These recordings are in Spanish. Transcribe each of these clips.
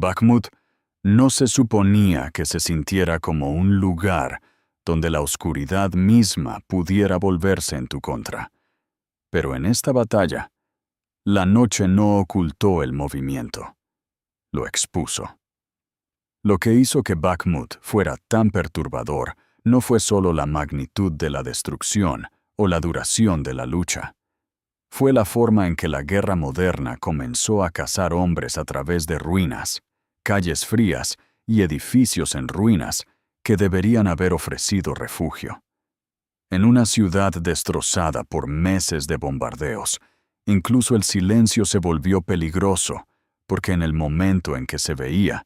Bakhmut no se suponía que se sintiera como un lugar donde la oscuridad misma pudiera volverse en tu contra. Pero en esta batalla, la noche no ocultó el movimiento, lo expuso. Lo que hizo que Bakhmut fuera tan perturbador no fue solo la magnitud de la destrucción o la duración de la lucha. Fue la forma en que la guerra moderna comenzó a cazar hombres a través de ruinas, calles frías y edificios en ruinas que deberían haber ofrecido refugio. En una ciudad destrozada por meses de bombardeos, incluso el silencio se volvió peligroso, porque en el momento en que se veía,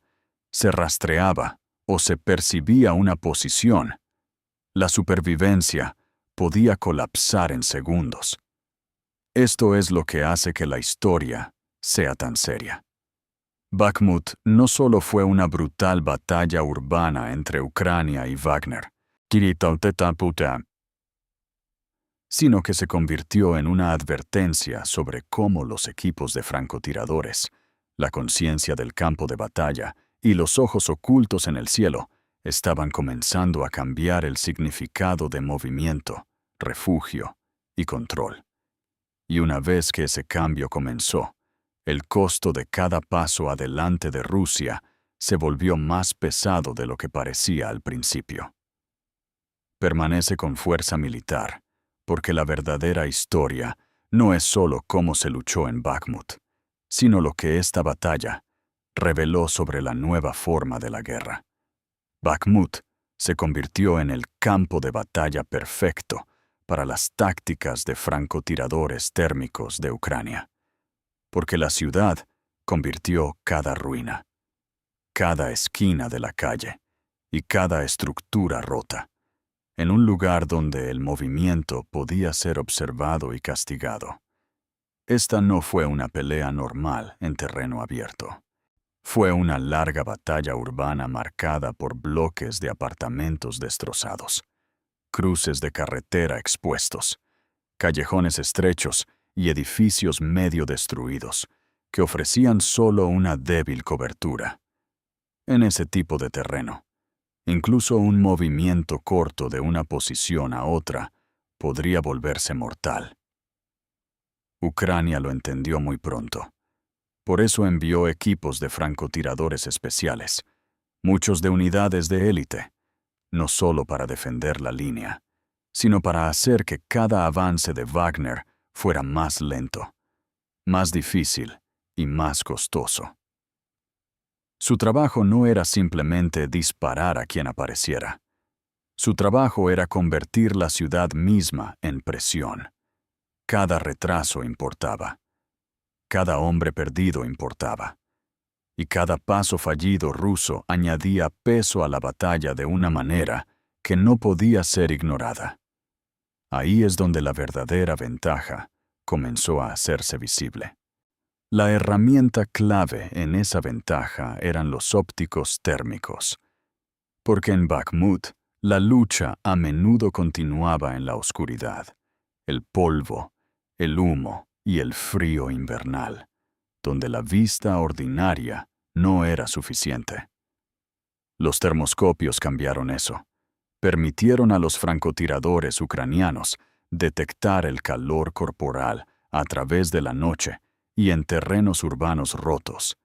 se rastreaba o se percibía una posición, la supervivencia podía colapsar en segundos. Esto es lo que hace que la historia sea tan seria. Bakhmut no solo fue una brutal batalla urbana entre Ucrania y Wagner, sino que se convirtió en una advertencia sobre cómo los equipos de francotiradores, la conciencia del campo de batalla y los ojos ocultos en el cielo estaban comenzando a cambiar el significado de movimiento, refugio y control. Y una vez que ese cambio comenzó, el costo de cada paso adelante de Rusia se volvió más pesado de lo que parecía al principio. Permanece con fuerza militar, porque la verdadera historia no es solo cómo se luchó en Bakhmut, sino lo que esta batalla reveló sobre la nueva forma de la guerra. Bakhmut se convirtió en el campo de batalla perfecto para las tácticas de francotiradores térmicos de Ucrania, porque la ciudad convirtió cada ruina, cada esquina de la calle y cada estructura rota en un lugar donde el movimiento podía ser observado y castigado. Esta no fue una pelea normal en terreno abierto. Fue una larga batalla urbana marcada por bloques de apartamentos destrozados, cruces de carretera expuestos, callejones estrechos y edificios medio destruidos, que ofrecían solo una débil cobertura. En ese tipo de terreno, incluso un movimiento corto de una posición a otra podría volverse mortal. Ucrania lo entendió muy pronto. Por eso envió equipos de francotiradores especiales, muchos de unidades de élite, no solo para defender la línea, sino para hacer que cada avance de Wagner fuera más lento, más difícil y más costoso. Su trabajo no era simplemente disparar a quien apareciera. Su trabajo era convertir la ciudad misma en presión. Cada retraso importaba. Cada hombre perdido importaba. Y cada paso fallido ruso añadía peso a la batalla de una manera que no podía ser ignorada. Ahí es donde la verdadera ventaja comenzó a hacerse visible. La herramienta clave en esa ventaja eran los ópticos térmicos, porque en Bakhmut la lucha a menudo continuaba en la oscuridad, el polvo, el humo y el frío invernal, donde la vista ordinaria no era suficiente. Los termoscopios cambiaron eso. Permitieron a los francotiradores ucranianos detectar el calor corporal a través de la noche y en terrenos urbanos rotos,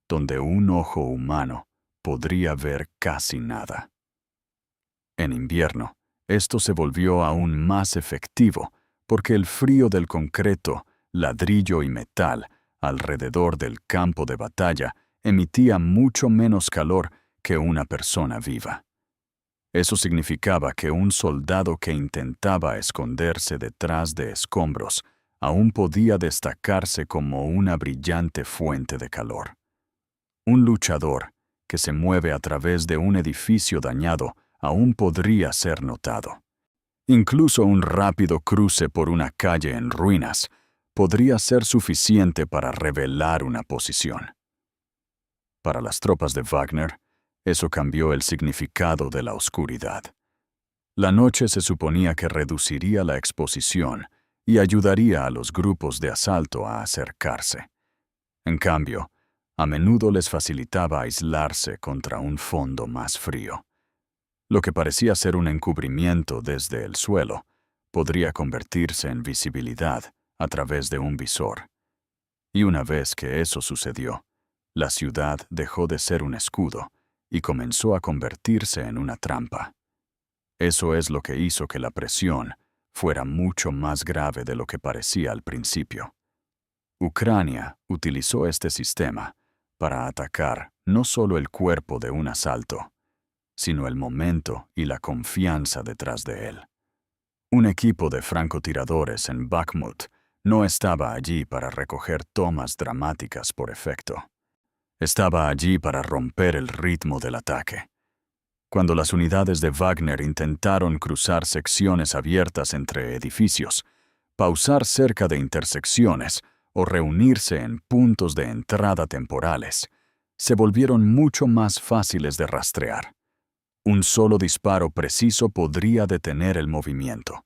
donde un ojo humano podría ver casi nada. En invierno, esto se volvió aún más efectivo porque el frío del concreto, ladrillo y metal alrededor del campo de batalla emitía mucho menos calor que una persona viva. Eso significaba que un soldado que intentaba esconderse detrás de escombros aún podía destacarse como una brillante fuente de calor. Un luchador que se mueve a través de un edificio dañado aún podría ser notado. Incluso un rápido cruce por una calle en ruinas podría ser suficiente para revelar una posición. Para las tropas de Wagner, eso cambió el significado de la oscuridad. La noche se suponía que reduciría la exposición y ayudaría a los grupos de asalto a acercarse. En cambio, a menudo les facilitaba aislarse contra un fondo más frío. Lo que parecía ser un encubrimiento desde el suelo podría convertirse en visibilidad a través de un visor. Y una vez que eso sucedió, la ciudad dejó de ser un escudo y comenzó a convertirse en una trampa. Eso es lo que hizo que la presión fuera mucho más grave de lo que parecía al principio. Ucrania utilizó este sistema para atacar no solo el cuerpo de un asalto, sino el momento y la confianza detrás de él. Un equipo de francotiradores en Bakhmut no estaba allí para recoger tomas dramáticas por efecto. Estaba allí para romper el ritmo del ataque. Cuando las unidades de Wagner intentaron cruzar secciones abiertas entre edificios, pausar cerca de intersecciones o reunirse en puntos de entrada temporales, se volvieron mucho más fáciles de rastrear. Un solo disparo preciso podría detener el movimiento,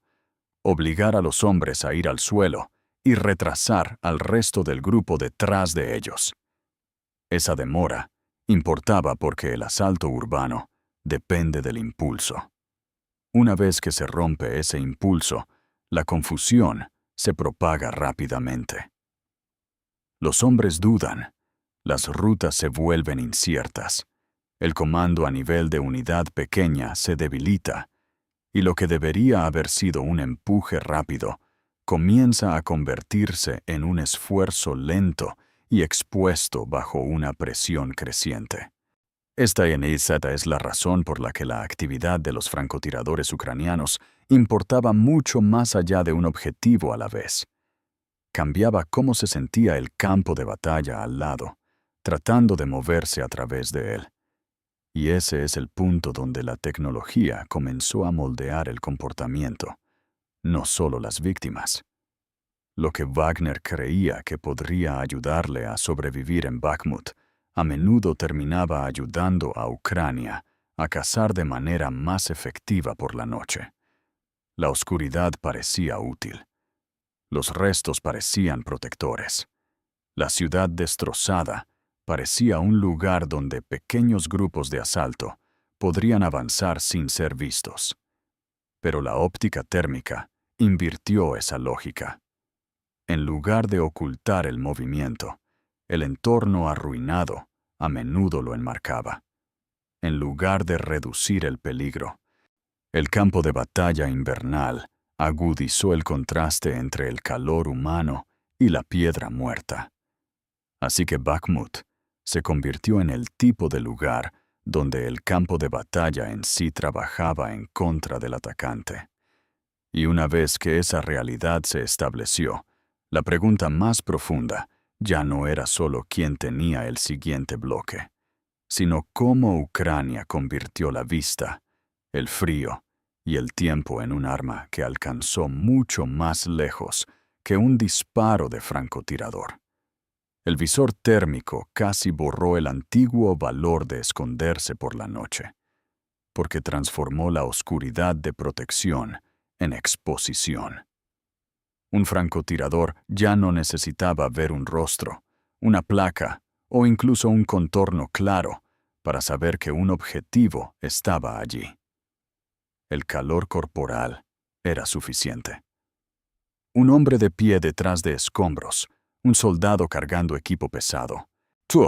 obligar a los hombres a ir al suelo y retrasar al resto del grupo detrás de ellos. Esa demora importaba porque el asalto urbano depende del impulso. Una vez que se rompe ese impulso, la confusión se propaga rápidamente. Los hombres dudan, las rutas se vuelven inciertas, el comando a nivel de unidad pequeña se debilita, y lo que debería haber sido un empuje rápido comienza a convertirse en un esfuerzo lento y expuesto bajo una presión creciente. Esta es la razón por la que la actividad de los francotiradores ucranianos importaba mucho más allá de un objetivo a la vez. Cambiaba cómo se sentía el campo de batalla al lado, tratando de moverse a través de él. Y ese es el punto donde la tecnología comenzó a moldear el comportamiento, no solo las víctimas. Lo que Wagner creía que podría ayudarle a sobrevivir en Bakhmut, a menudo terminaba ayudando a Ucrania a cazar de manera más efectiva por la noche. La oscuridad parecía útil. Los restos parecían protectores. La ciudad destrozada parecía un lugar donde pequeños grupos de asalto podrían avanzar sin ser vistos. Pero la óptica térmica invirtió esa lógica. En lugar de ocultar el movimiento, el entorno arruinado a menudo lo enmarcaba. En lugar de reducir el peligro, el campo de batalla invernal agudizó el contraste entre el calor humano y la piedra muerta. Así que Bakhmut se convirtió en el tipo de lugar donde el campo de batalla en sí trabajaba en contra del atacante. Y una vez que esa realidad se estableció, la pregunta más profunda ya no era solo quién tenía el siguiente bloque, sino cómo Ucrania convirtió la vista, el frío y el tiempo en un arma que alcanzó mucho más lejos que un disparo de francotirador. El visor térmico casi borró el antiguo valor de esconderse por la noche, porque transformó la oscuridad de protección en exposición. Un francotirador ya no necesitaba ver un rostro, una placa o incluso un contorno claro para saber que un objetivo estaba allí. El calor corporal era suficiente. Un hombre de pie detrás de escombros, un soldado cargando equipo pesado, tú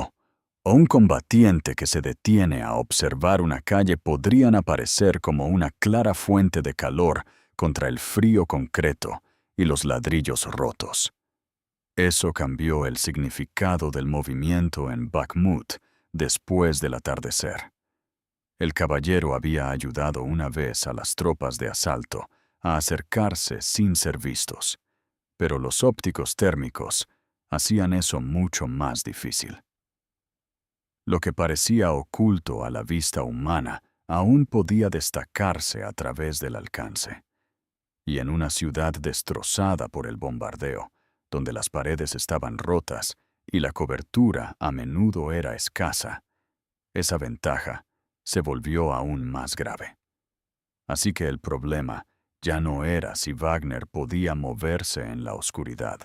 o un combatiente que se detiene a observar una calle podrían aparecer como una clara fuente de calor contra el frío concreto y los ladrillos rotos. Eso cambió el significado del movimiento en Bakhmut después del atardecer. El caballero había ayudado una vez a las tropas de asalto a acercarse sin ser vistos, pero los ópticos térmicos hacían eso mucho más difícil. Lo que parecía oculto a la vista humana aún podía destacarse a través del alcance. Y en una ciudad destrozada por el bombardeo, donde las paredes estaban rotas y la cobertura a menudo era escasa, esa ventaja se volvió aún más grave. Así que el problema ya no era si Wagner podía moverse en la oscuridad,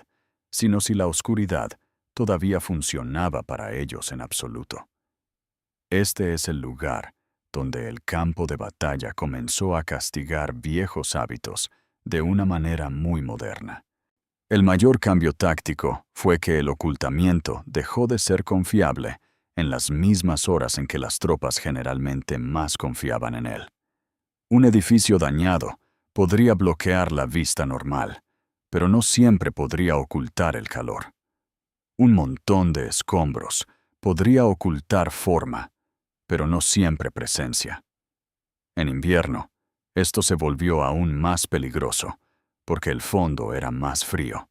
sino si la oscuridad todavía funcionaba para ellos en absoluto. Este es el lugar donde el campo de batalla comenzó a castigar viejos hábitos de una manera muy moderna. El mayor cambio táctico fue que el ocultamiento dejó de ser confiable en las mismas horas en que las tropas generalmente más confiaban en él. Un edificio dañado podría bloquear la vista normal, pero no siempre podría ocultar el calor. Un montón de escombros podría ocultar forma, pero no siempre presencia. En invierno, esto se volvió aún más peligroso, porque el fondo era más frío,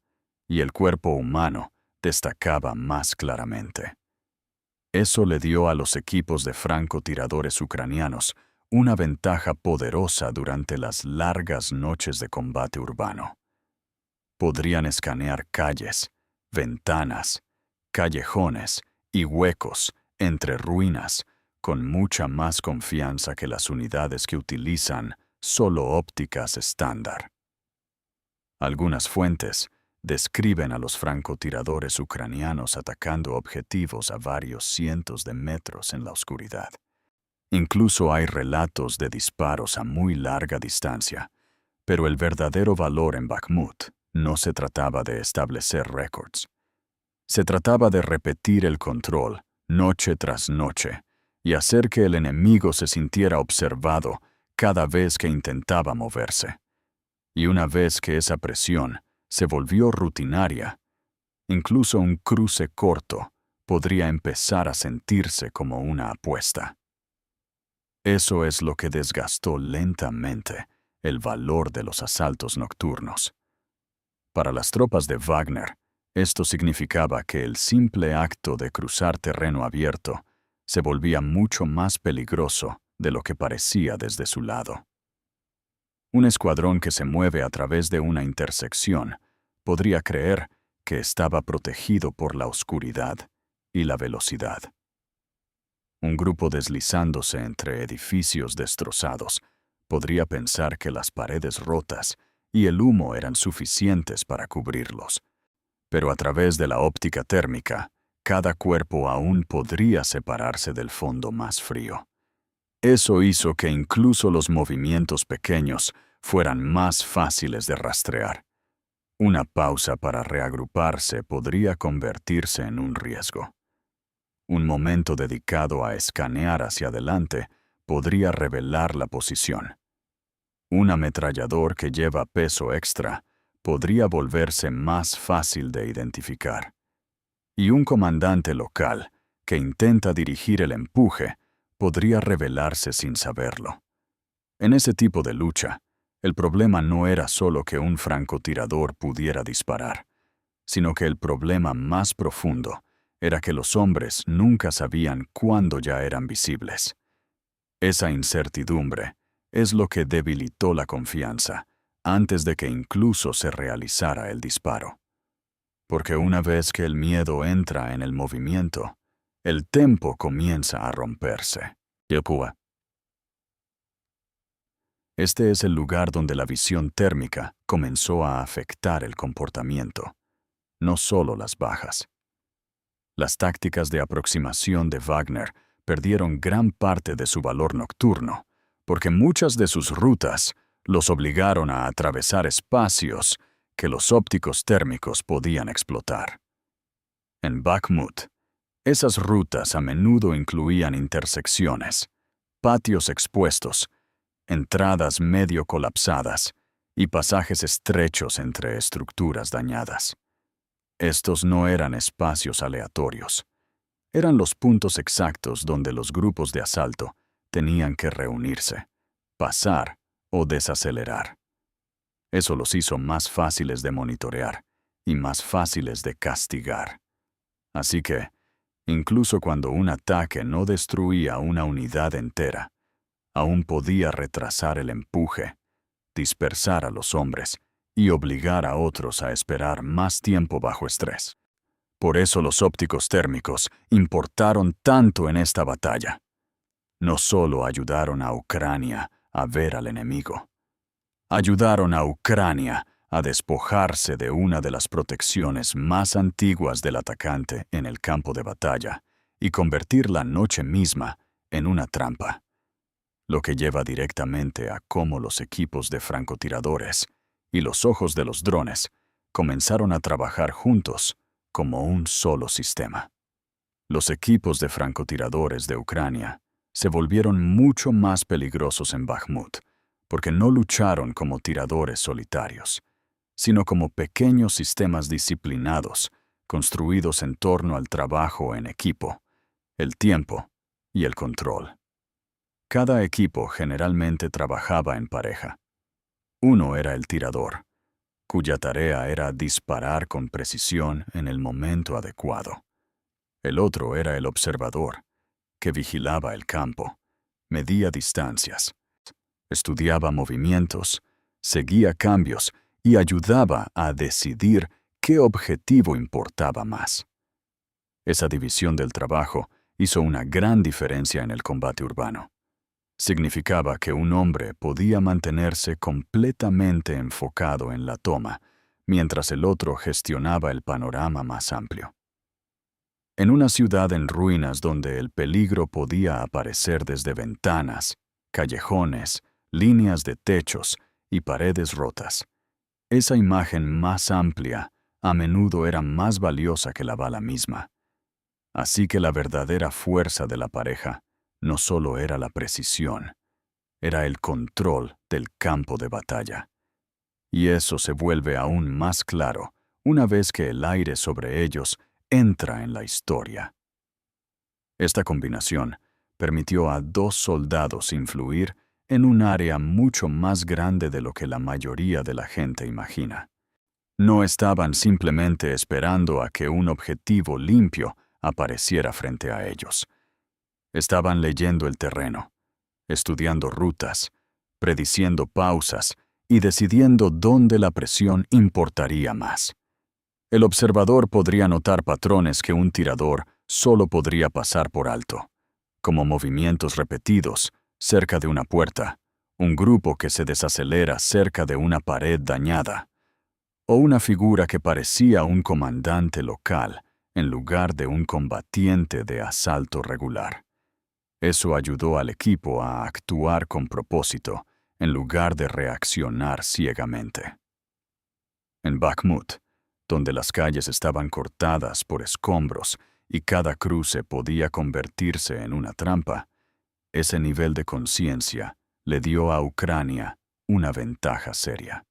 y el cuerpo humano destacaba más claramente. Eso le dio a los equipos de francotiradores ucranianos una ventaja poderosa durante las largas noches de combate urbano. Podrían escanear calles, ventanas, callejones y huecos entre ruinas con mucha más confianza que las unidades que utilizan solo ópticas estándar. Algunas fuentes describen a los francotiradores ucranianos atacando objetivos a varios cientos de metros en la oscuridad. Incluso hay relatos de disparos a muy larga distancia, pero el verdadero valor en Bakhmut no se trataba de establecer récords. Se trataba de repetir el control noche tras noche y hacer que el enemigo se sintiera observado cada vez que intentaba moverse. Y una vez que esa presión se volvió rutinaria, incluso un cruce corto podría empezar a sentirse como una apuesta. Eso es lo que desgastó lentamente el valor de los asaltos nocturnos. Para las tropas de Wagner, esto significaba que el simple acto de cruzar terreno abierto se volvía mucho más peligroso de lo que parecía desde su lado. Un escuadrón que se mueve a través de una intersección podría creer que estaba protegido por la oscuridad y la velocidad. Un grupo deslizándose entre edificios destrozados podría pensar que las paredes rotas y el humo eran suficientes para cubrirlos. Pero a través de la óptica térmica, cada cuerpo aún podría separarse del fondo más frío. Eso hizo que incluso los movimientos pequeños fueran más fáciles de rastrear. Una pausa para reagruparse podría convertirse en un riesgo. Un momento dedicado a escanear hacia adelante podría revelar la posición. Un ametrallador que lleva peso extra podría volverse más fácil de identificar. Y un comandante local que intenta dirigir el empuje podría revelarse sin saberlo. En ese tipo de lucha, el problema no era solo que un francotirador pudiera disparar, sino que el problema más profundo era que los hombres nunca sabían cuándo ya eran visibles. Esa incertidumbre es lo que debilitó la confianza antes de que incluso se realizara el disparo. Porque una vez que el miedo entra en el movimiento, el tempo comienza a romperse. Este es el lugar donde la visión térmica comenzó a afectar el comportamiento, no solo las bajas. Las tácticas de aproximación de Wagner perdieron gran parte de su valor nocturno, porque muchas de sus rutas los obligaron a atravesar espacios que los ópticos térmicos podían explotar. En Bakhmut, esas rutas a menudo incluían intersecciones, patios expuestos, entradas medio colapsadas y pasajes estrechos entre estructuras dañadas. Estos no eran espacios aleatorios. Eran los puntos exactos donde los grupos de asalto tenían que reunirse, pasar o desacelerar. Eso los hizo más fáciles de monitorear y más fáciles de castigar. Así que, incluso cuando un ataque no destruía una unidad entera, aún podía retrasar el empuje, dispersar a los hombres y obligar a otros a esperar más tiempo bajo estrés. Por eso los ópticos térmicos importaron tanto en esta batalla. No solo ayudaron a Ucrania a ver al enemigo, ayudaron a Ucrania a despojarse de una de las protecciones más antiguas del atacante en el campo de batalla y convertir la noche misma en una trampa, lo que lleva directamente a cómo los equipos de francotiradores y los ojos de los drones comenzaron a trabajar juntos como un solo sistema. Los equipos de francotiradores de Ucrania se volvieron mucho más peligrosos en Bakhmut, porque no lucharon como tiradores solitarios, sino como pequeños sistemas disciplinados, construidos en torno al trabajo en equipo, el tiempo y el control. Cada equipo generalmente trabajaba en pareja. Uno era el tirador, cuya tarea era disparar con precisión en el momento adecuado. El otro era el observador, que vigilaba el campo, medía distancias, estudiaba movimientos, seguía cambios y ayudaba a decidir qué objetivo importaba más. Esa división del trabajo hizo una gran diferencia en el combate urbano. Significaba que un hombre podía mantenerse completamente enfocado en la toma, mientras el otro gestionaba el panorama más amplio. En una ciudad en ruinas donde el peligro podía aparecer desde ventanas, callejones, líneas de techos y paredes rotas, esa imagen más amplia a menudo era más valiosa que la bala misma. Así que la verdadera fuerza de la pareja no solo era la precisión, era el control del campo de batalla. Y eso se vuelve aún más claro una vez que el aire sobre ellos entra en la historia. Esta combinación permitió a 2 soldados influir en un área mucho más grande de lo que la mayoría de la gente imagina. No estaban simplemente esperando a que un objetivo limpio apareciera frente a ellos. Estaban leyendo el terreno, estudiando rutas, prediciendo pausas y decidiendo dónde la presión importaría más. El observador podría notar patrones que un tirador solo podría pasar por alto, como movimientos repetidos cerca de una puerta, un grupo que se desacelera cerca de una pared dañada, o una figura que parecía un comandante local en lugar de un combatiente de asalto regular. Eso ayudó al equipo a actuar con propósito en lugar de reaccionar ciegamente. En Bakhmut, donde las calles estaban cortadas por escombros y cada cruce podía convertirse en una trampa, ese nivel de conciencia le dio a Ucrania una ventaja seria.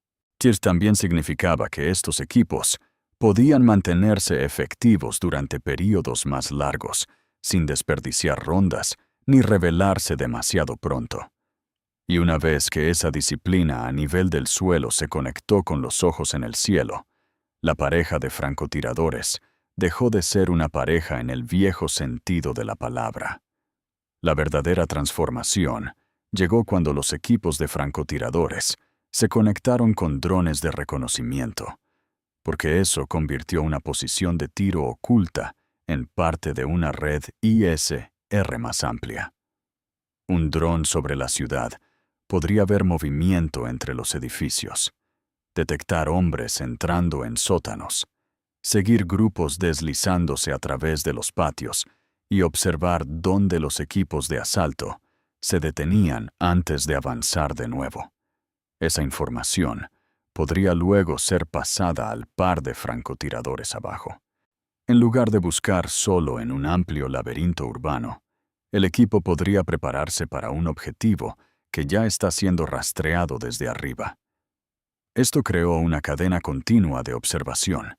También significaba que estos equipos podían mantenerse efectivos durante períodos más largos, sin desperdiciar rondas ni revelarse demasiado pronto. Y una vez que esa disciplina a nivel del suelo se conectó con los ojos en el cielo, la pareja de francotiradores dejó de ser una pareja en el viejo sentido de la palabra. La verdadera transformación llegó cuando los equipos de francotiradores se conectaron con drones de reconocimiento, porque eso convirtió una posición de tiro oculta en parte de una red ISR más amplia. Un dron sobre la ciudad podría ver movimiento entre los edificios, detectar hombres entrando en sótanos, seguir grupos deslizándose a través de los patios y observar dónde los equipos de asalto se detenían antes de avanzar de nuevo. Esa información podría luego ser pasada al par de francotiradores abajo. En lugar de buscar solo en un amplio laberinto urbano, el equipo podría prepararse para un objetivo que ya está siendo rastreado desde arriba. Esto creó una cadena continua de observación.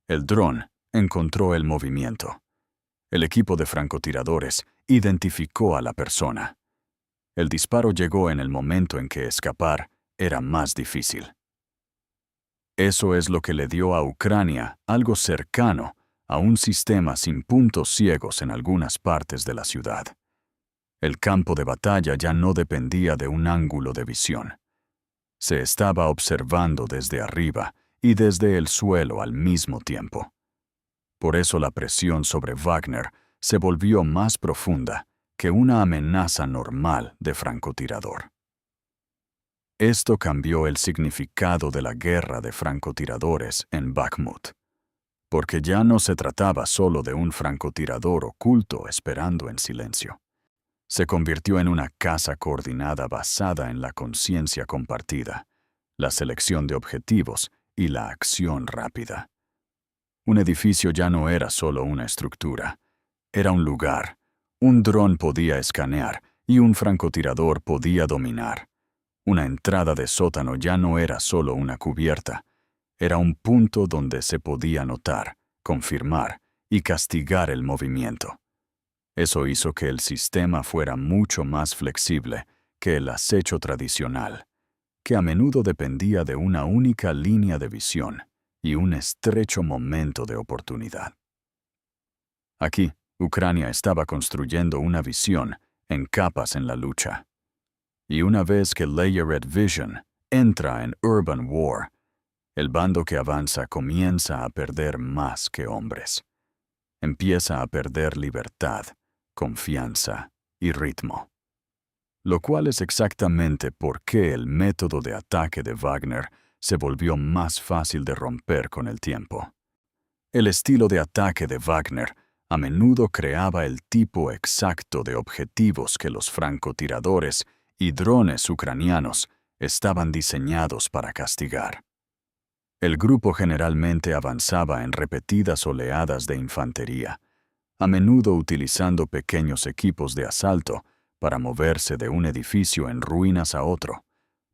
El dron encontró el movimiento. El equipo de francotiradores identificó a la persona. El disparo llegó en el momento en que escapar era más difícil. Eso es lo que le dio a Ucrania algo cercano a un sistema sin puntos ciegos en algunas partes de la ciudad. El campo de batalla ya no dependía de un ángulo de visión. Se estaba observando desde arriba y desde el suelo al mismo tiempo. Por eso la presión sobre Wagner se volvió más profunda que una amenaza normal de francotirador. Esto cambió el significado de la guerra de francotiradores en Bakhmut, porque ya no se trataba solo de un francotirador oculto esperando en silencio. Se convirtió en una caza coordinada basada en la conciencia compartida, la selección de objetivos y la acción rápida. Un edificio ya no era solo una estructura, era un lugar. Un dron podía escanear y un francotirador podía dominar. Una entrada de sótano ya no era solo una cubierta, era un punto donde se podía notar, confirmar y castigar el movimiento. Eso hizo que el sistema fuera mucho más flexible que el acecho tradicional, que a menudo dependía de una única línea de visión y un estrecho momento de oportunidad. Aquí, Ucrania estaba construyendo una visión en capas en la lucha. Y una vez que Layered Vision entra en Urban War, el bando que avanza comienza a perder más que hombres. Empieza a perder libertad, confianza y ritmo. Lo cual es exactamente por qué el método de ataque de Wagner se volvió más fácil de romper con el tiempo. El estilo de ataque de Wagner a menudo creaba el tipo exacto de objetivos que los francotiradores y drones ucranianos estaban diseñados para castigar. El grupo generalmente avanzaba en repetidas oleadas de infantería, a menudo utilizando pequeños equipos de asalto para moverse de un edificio en ruinas a otro,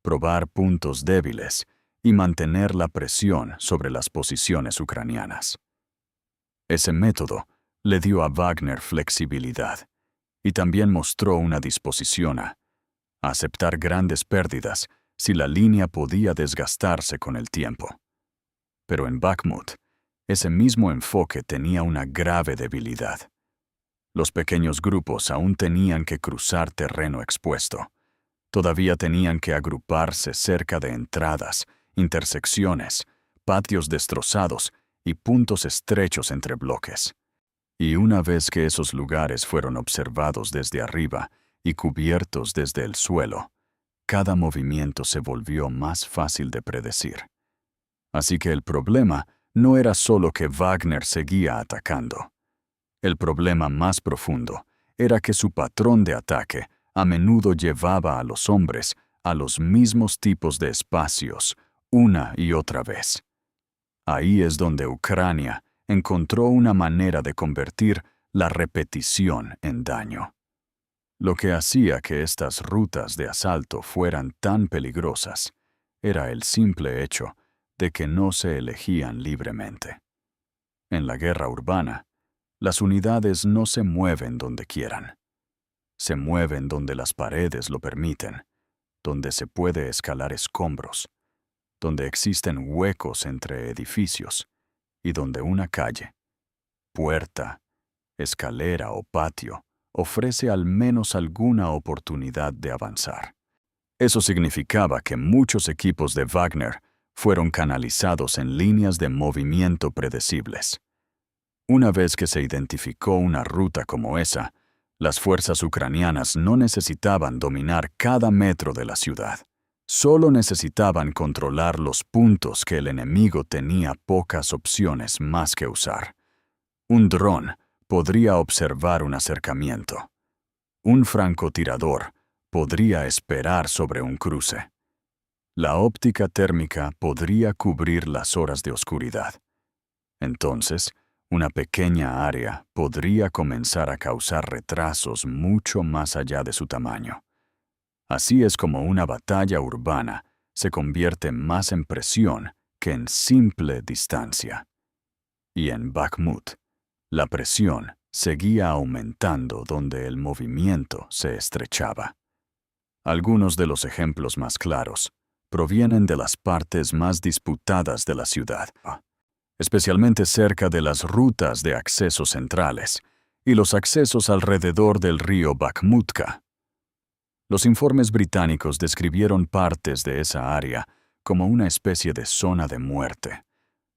probar puntos débiles y mantener la presión sobre las posiciones ucranianas. Ese método le dio a Wagner flexibilidad y también mostró una disposición a aceptar grandes pérdidas si la línea podía desgastarse con el tiempo. Pero en Bakhmut, ese mismo enfoque tenía una grave debilidad. Los pequeños grupos aún tenían que cruzar terreno expuesto. Todavía tenían que agruparse cerca de entradas, intersecciones, patios destrozados y puntos estrechos entre bloques. Y una vez que esos lugares fueron observados desde arriba y cubiertos desde el suelo, cada movimiento se volvió más fácil de predecir. Así que el problema no era solo que Wagner seguía atacando. El problema más profundo era que su patrón de ataque a menudo llevaba a los hombres a los mismos tipos de espacios una y otra vez. Ahí es donde Ucrania encontró una manera de convertir la repetición en daño. Lo que hacía que estas rutas de asalto fueran tan peligrosas era el simple hecho de que no se elegían libremente. En la guerra urbana, las unidades no se mueven donde quieran. Se mueven donde las paredes lo permiten, donde se puede escalar escombros, donde existen huecos entre edificios y donde una calle, puerta, escalera o patio ofrece al menos alguna oportunidad de avanzar. Eso significaba que muchos equipos de Wagner fueron canalizados en líneas de movimiento predecibles. Una vez que se identificó una ruta como esa, las fuerzas ucranianas no necesitaban dominar cada metro de la ciudad. Solo necesitaban controlar los puntos que el enemigo tenía pocas opciones más que usar. Un dron podría observar un acercamiento. Un francotirador podría esperar sobre un cruce. La óptica térmica podría cubrir las horas de oscuridad. Entonces, una pequeña área podría comenzar a causar retrasos mucho más allá de su tamaño. Así es como una batalla urbana se convierte más en presión que en simple distancia. Y en Bakhmut, la presión seguía aumentando donde el movimiento se estrechaba. Algunos de los ejemplos más claros provienen de las partes más disputadas de la ciudad, especialmente cerca de las rutas de acceso centrales y los accesos alrededor del río Bakhmutka. Los informes británicos describieron partes de esa área como una especie de zona de muerte,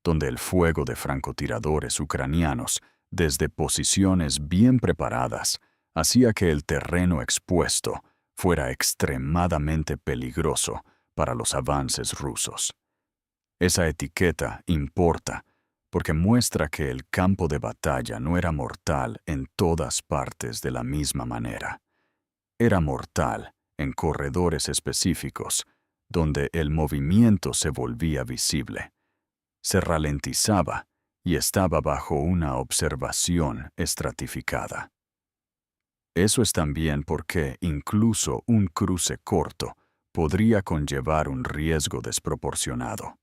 donde el fuego de francotiradores ucranianos, desde posiciones bien preparadas, hacía que el terreno expuesto fuera extremadamente peligroso para los avances rusos. Esa etiqueta importa porque muestra que el campo de batalla no era mortal en todas partes de la misma manera. Era mortal en corredores específicos, donde el movimiento se volvía visible, se ralentizaba y estaba bajo una observación estratificada. Eso es también porque incluso un cruce corto podría conllevar un riesgo desproporcionado.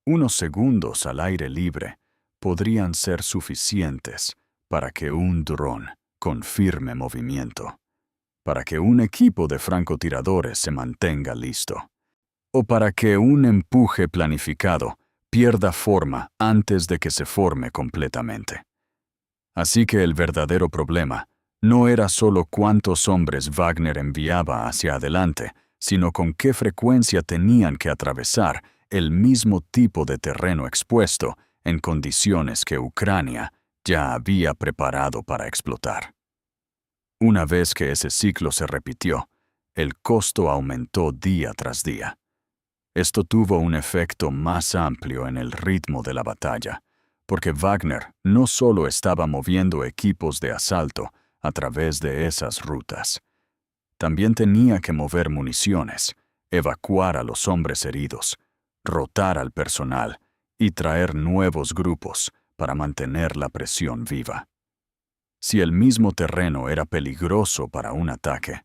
Unos segundos al aire libre podrían ser suficientes para que un dron confirme movimiento, para que un equipo de francotiradores se mantenga listo, o para que un empuje planificado pierda forma antes de que se forme completamente. Así que el verdadero problema no era solo cuántos hombres Wagner enviaba hacia adelante, sino con qué frecuencia tenían que atravesar el mismo tipo de terreno expuesto en condiciones que Ucrania ya había preparado para explotar. Una vez que ese ciclo se repitió, el costo aumentó día tras día. Esto tuvo un efecto más amplio en el ritmo de la batalla, porque Wagner no solo estaba moviendo equipos de asalto a través de esas rutas, también tenía que mover municiones, evacuar a los hombres heridos, rotar al personal y traer nuevos grupos para mantener la presión viva. Si el mismo terreno era peligroso para un ataque,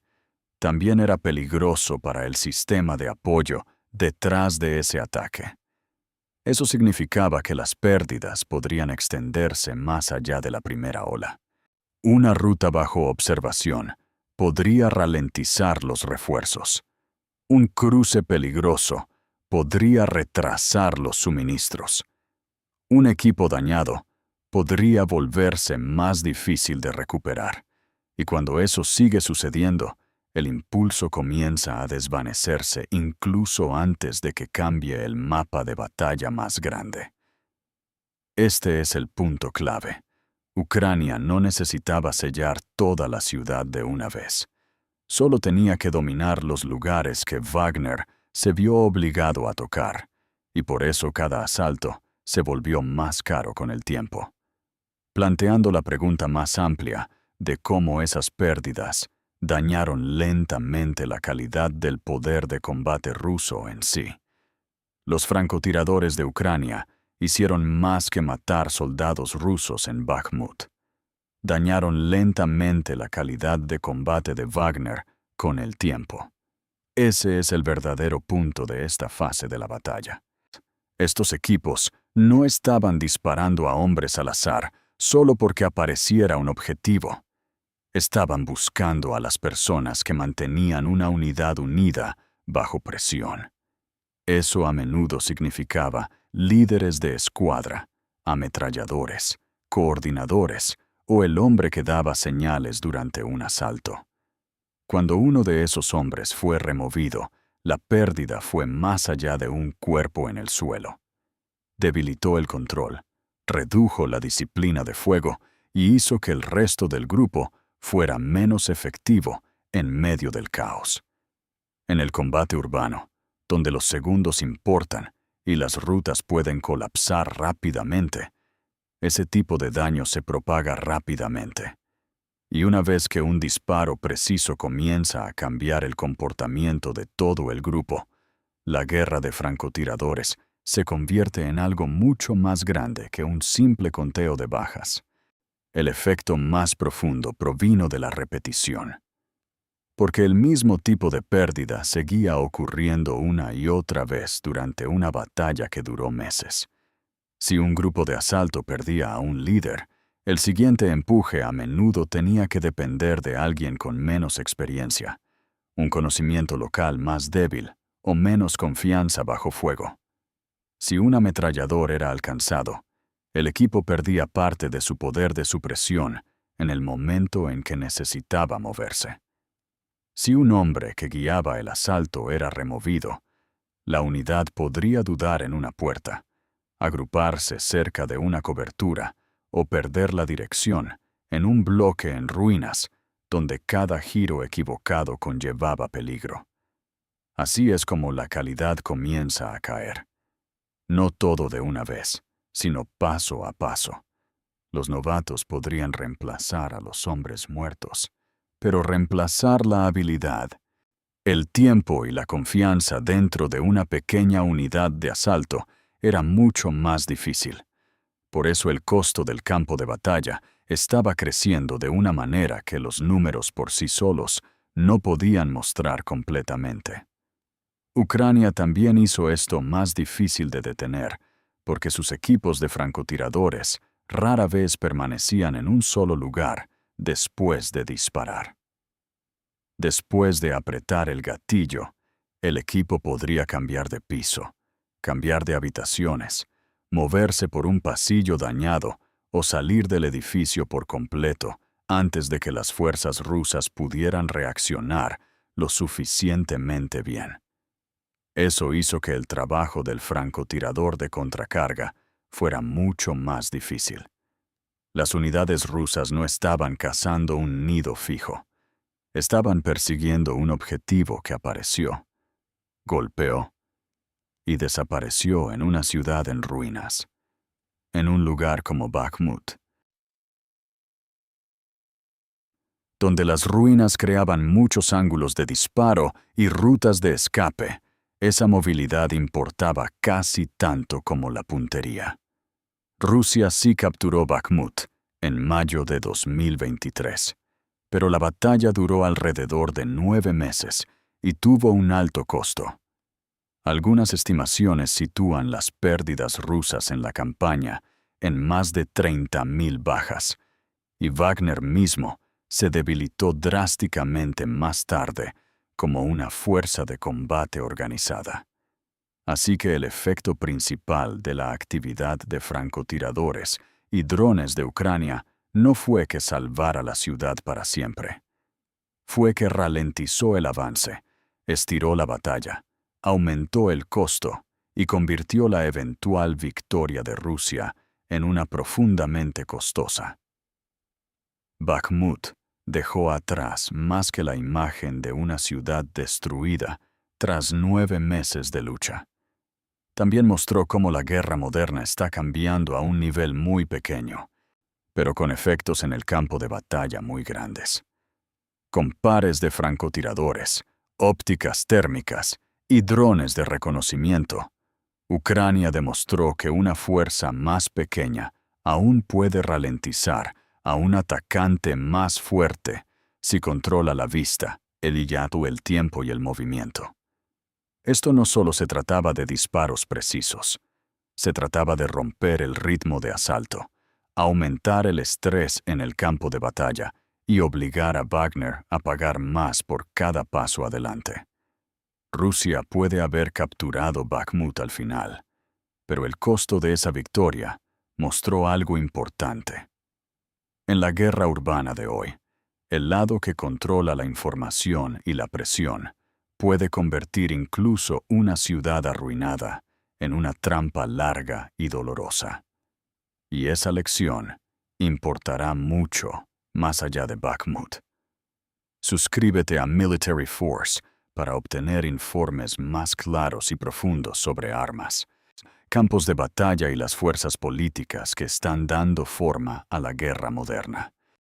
también era peligroso para el sistema de apoyo detrás de ese ataque. Eso significaba que las pérdidas podrían extenderse más allá de la primera ola. Una ruta bajo observación podría ralentizar los refuerzos. Un cruce peligroso podría retrasar los suministros. Un equipo dañado podría volverse más difícil de recuperar. Y cuando eso sigue sucediendo, el impulso comienza a desvanecerse incluso antes de que cambie el mapa de batalla más grande. Este es el punto clave. Ucrania no necesitaba sellar toda la ciudad de una vez. Solo tenía que dominar los lugares que Wagner se vio obligado a tocar, y por eso cada asalto se volvió más caro con el tiempo. Planteando la pregunta más amplia de cómo esas pérdidas dañaron lentamente la calidad del poder de combate ruso en sí. Los francotiradores de Ucrania hicieron más que matar soldados rusos en Bakhmut. Dañaron lentamente la calidad de combate de Wagner con el tiempo. Ese es el verdadero punto de esta fase de la batalla. Estos equipos no estaban disparando a hombres al azar solo porque apareciera un objetivo. Estaban buscando a las personas que mantenían una unidad unida bajo presión. Eso a menudo significaba líderes de escuadra, ametralladores, coordinadores o el hombre que daba señales durante un asalto. Cuando uno de esos hombres fue removido, la pérdida fue más allá de un cuerpo en el suelo. Debilitó el control, redujo la disciplina de fuego y hizo que el resto del grupo fuera menos efectivo en medio del caos. En el combate urbano, donde los segundos importan y las rutas pueden colapsar rápidamente, ese tipo de daño se propaga rápidamente. Y una vez que un disparo preciso comienza a cambiar el comportamiento de todo el grupo, la guerra de francotiradores se convierte en algo mucho más grande que un simple conteo de bajas. El efecto más profundo provino de la repetición, porque el mismo tipo de pérdida seguía ocurriendo una y otra vez durante una batalla que duró meses. Si un grupo de asalto perdía a un líder, el siguiente empuje a menudo tenía que depender de alguien con menos experiencia, un conocimiento local más débil o menos confianza bajo fuego. Si un ametrallador era alcanzado, el equipo perdía parte de su poder de supresión en el momento en que necesitaba moverse. Si un hombre que guiaba el asalto era removido, la unidad podría dudar en una puerta, agruparse cerca de una cobertura o perder la dirección en un bloque en ruinas donde cada giro equivocado conllevaba peligro. Así es como la calidad comienza a caer. No todo de una vez, sino paso a paso. Los novatos podrían reemplazar a los hombres muertos, pero reemplazar la habilidad, el tiempo y la confianza dentro de una pequeña unidad de asalto era mucho más difícil. Por eso el costo del campo de batalla estaba creciendo de una manera que los números por sí solos no podían mostrar completamente. Ucrania también hizo esto más difícil de detener, porque sus equipos de francotiradores rara vez permanecían en un solo lugar después de disparar. Después de apretar el gatillo, el equipo podría cambiar de piso, cambiar de habitaciones, moverse por un pasillo dañado o salir del edificio por completo antes de que las fuerzas rusas pudieran reaccionar lo suficientemente bien. Eso hizo que el trabajo del francotirador de contracarga fuera mucho más difícil. Las unidades rusas no estaban cazando un nido fijo. Estaban persiguiendo un objetivo que apareció, golpeó y desapareció en una ciudad en ruinas, en un lugar como Bakhmut, donde las ruinas creaban muchos ángulos de disparo y rutas de escape. Esa movilidad importaba casi tanto como la puntería. Rusia sí capturó Bakhmut en mayo de 2023. Pero la batalla duró alrededor de 9 meses y tuvo un alto costo. Algunas estimaciones sitúan las pérdidas rusas en la campaña en más de 30.000 bajas, y Wagner mismo se debilitó drásticamente más tarde como una fuerza de combate organizada. Así que el efecto principal de la actividad de francotiradores y drones de Ucrania no fue que salvara la ciudad para siempre. Fue que ralentizó el avance, estiró la batalla, aumentó el costo y convirtió la eventual victoria de Rusia en una profundamente costosa. Bakhmut dejó atrás más que la imagen de una ciudad destruida tras 9 meses de lucha. También mostró cómo la guerra moderna está cambiando a un nivel muy pequeño, pero con efectos en el campo de batalla muy grandes. Con pares de francotiradores, ópticas térmicas y drones de reconocimiento, Ucrania demostró que una fuerza más pequeña aún puede ralentizar a un atacante más fuerte si controla la vista, el tiempo y el movimiento. Esto no solo se trataba de disparos precisos, se trataba de romper el ritmo de asalto, aumentar el estrés en el campo de batalla y obligar a Wagner a pagar más por cada paso adelante. Rusia puede haber capturado Bakhmut al final, pero el costo de esa victoria mostró algo importante. En la guerra urbana de hoy, el lado que controla la información y la presión puede convertir incluso una ciudad arruinada en una trampa larga y dolorosa. Y esa lección importará mucho más allá de Bakhmut. Suscríbete a Military Force para obtener informes más claros y profundos sobre armas, campos de batalla y las fuerzas políticas que están dando forma a la guerra moderna.